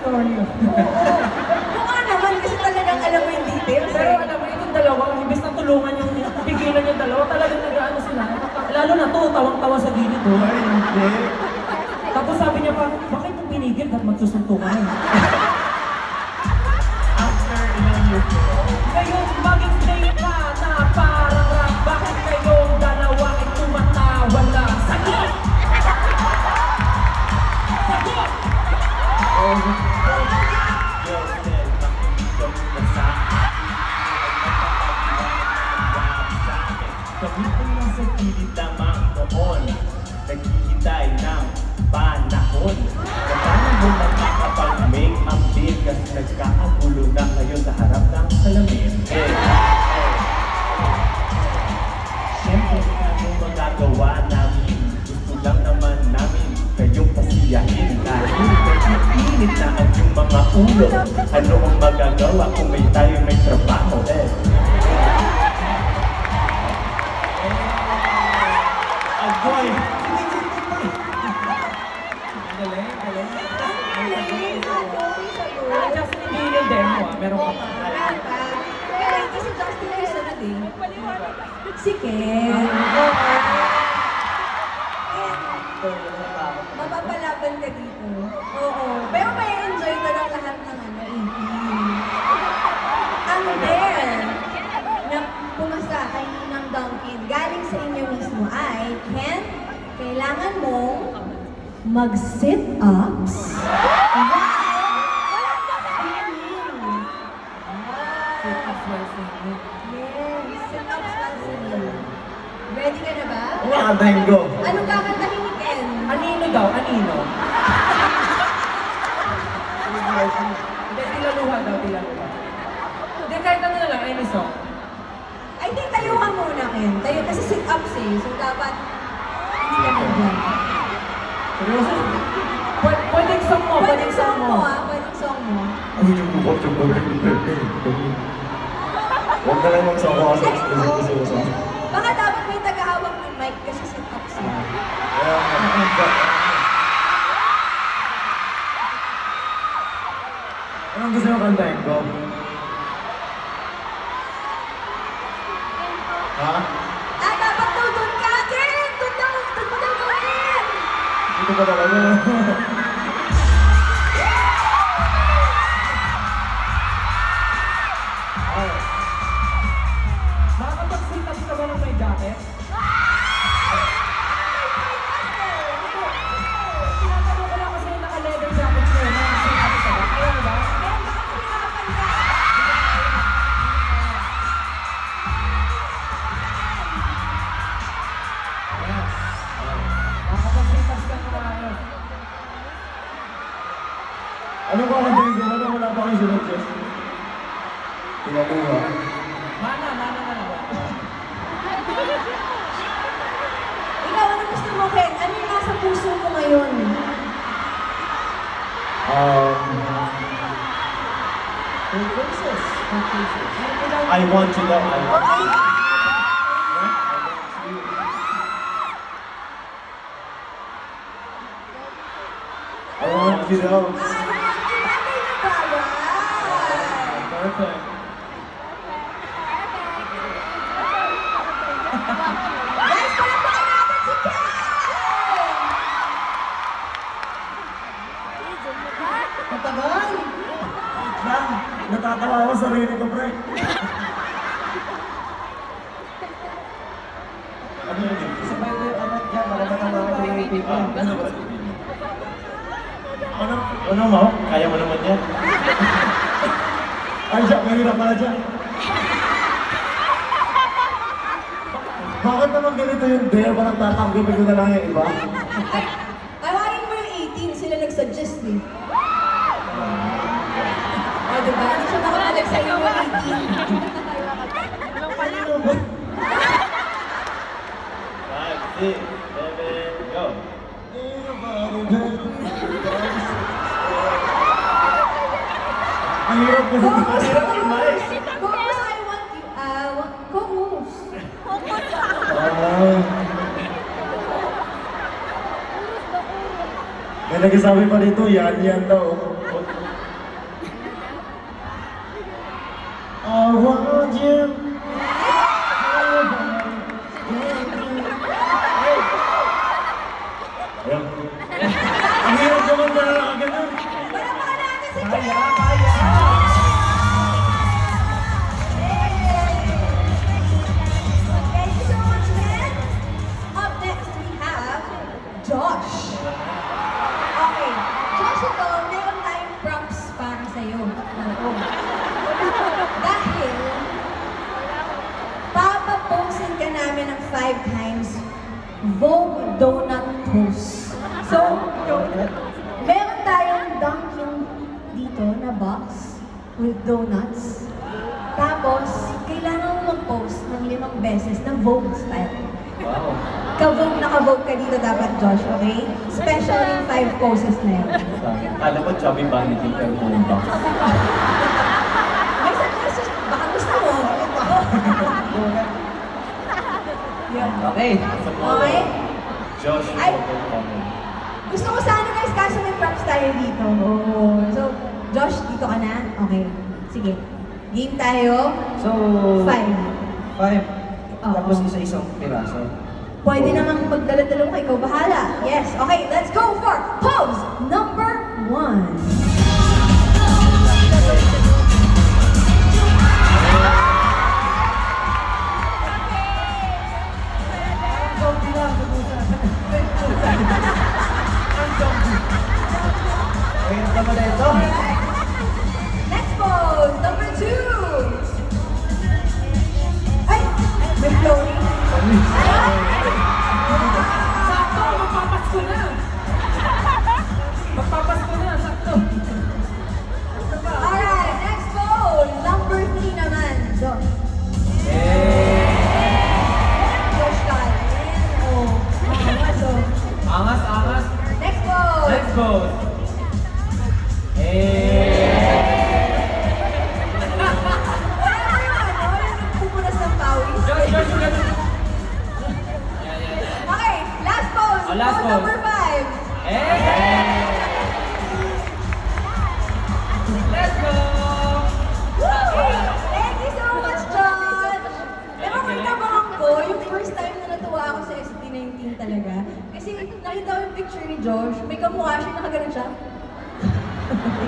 story. Mukha naman kasi talagang alam mo yung details. Pero alam mo, itong dalawa, imbes na tulungan yung pigilan yung dalawa, talagang nag-ano sila. Lalo na to, tawang-tawa sa gilid. Oh. Ay, hindi. Tapos sabi niya pa, bakit mo pinigil? Dapat magsusuntukan na. After ilang years po. Ngayon, maging play ka na parang rap. Bakit kayong dalawa ay tumatawa lang? Sagot! Sagot! Josel, makinig ka muna sa akin. Kami ay nasa gilid lamang noon. Naghihintay ng panahon. Kasama mo makakapag-make ang din kasi nagkakagulo na kayo sa harap ng salamin. Siyempre, ano magagawa namin? Gusto lang naman namin kayong pasiyahin. Dahil nag-iinit na ang iyong mga ulo. Ano ang magagawa kung may tayo may trabaho? Agoy! Galing, galing. Sagot. Ah, Justin, hindi yung demo ah. Meron ka pa. Pero kasi Justin yung sunod eh. Si Ken. Mapapalaban ka dito. Oo. Pero may enjoy ka lang lahat ng ano, Ang dare na pumasa kay Ninang Duncan galing sa inyo mismo ay, Ken, kailangan mong mag-sit-ups. Sit-ups while singing. Yes, sit-ups while singing. Ready ka na ba? Nakatayin ko. Anong kakantahin ni Ken? Anino daw, anino. Hindi, tilaluha daw, tilaluha. Hindi, kahit ano na lang, any song. I think tayo ka muna, Ken. Tayo kasi sit-ups eh. So dapat hindi ka naglan. Seryoso? Pwedeng song mo, Pwedeng song mo ah. Pwedeng song mo. Ano yung bukot yung bagay? Huwag na lang magsama kasi gusto ko. Baka dapat may tagahawak ng mic kasi sit-ups eh. Anong gusto mo kantahin ko? Ha? Ah, dapat daw doon ka, Ken! Doon mo daw gawin! Dito ka talaga. Makakapag-sit-ups ka ba ng may jacket? Tinatanong ko lang kasi yung naka-leather jacket ko na sit-ups ka ba? Kaya mo ba? Ken, baka mahirapan ka. Yes. Makakapag-sit-ups ka na maayos. Ano ba kantahin ko? Ano wala pa akong sunod, Jess? Tinakuha. Mana na lang. Ikaw, ano gusto mo, Ken? Ano yung nasa puso mo ngayon? Full faces. Full faces. I want to know. I want to know. I want you to know. Bagay na bagay! Perfect. Guys, palakpakan natin si Ken! Matagal! Lang, natatawa ako sa sarili ko, pre. Ano yun? Sabay mo yung anak dyan, maramatawa ka yung people. Ano ba? Ano mo? Kaya mo naman yan. Ay, siya, mahirap pala dyan. Bakit naman ganito yung dare? Parang tatanggapin ko na lang yung iba? Ay, tawarin mo yung 18, sila nag-suggest eh. O, diba? Hindi siya makapalag sa iyo yung 18. Five, six, seven, go. Ang hirap kasi. Ang hirap yung mais. Gomus, I want you. Gomus. May nagsasabi pa dito, yan daw. I want you. Ayun. Ang hirap naman na ganun. Palakpakan natin si Kaya, Jen! kaya! Thank you so much, Jen! Up next, we have Josh. Okay, Josh, ito, meron tayong props para sa'yo. Oo. Dahil, papaposin ka namin ng 5 times Vogue Donut Toast. So, meron tayong Dunkin' dito na box with donuts. Tapos, kailangan mo mag-post ng 5 beses na Vogue style. Wow. Ka-Vogue na ka-Vogue ka dito dapat, Josh, okay? Special yung 5 poses na yun. Alam ko, chubby bunny din pero buong box. May suggestions, baka gusto mo. Yun. Okay. Okay? Josh, Ay. Common. Gusto ko sana guys, kaso may props tayo dito. Oo. So, Josh, dito ka na? Okay. Sige. Game tayo. So, 5. 5. Oo. Tapos isa-isang piraso. Pwede namang magdala-dala mo, ikaw bahala. Yes. Okay, let's go for pose number 1. Ayun naman na ito. Next pose, number 2. Ay! May floating. Sakto, magpapasko na! Magpapasko na, sakto! Alright, next pose, number 3 naman. Josh. Josh ka. Ayan, oh. Angas, oh. Angas, angas! Next pose. Let's go! Whatever yung ano, yung nagpupunas ng pawis. Josh, Josh, Josh! Okay, last pose. Oh, last Pose pose. number 5. Let's go! Thank you so much, Josh! Pero kung kabangan ko, yung first time na natuwa ako sa SB19 talaga, kasi nakita ko yung picture ni Josh, may kamukha siya, nakaganon siya.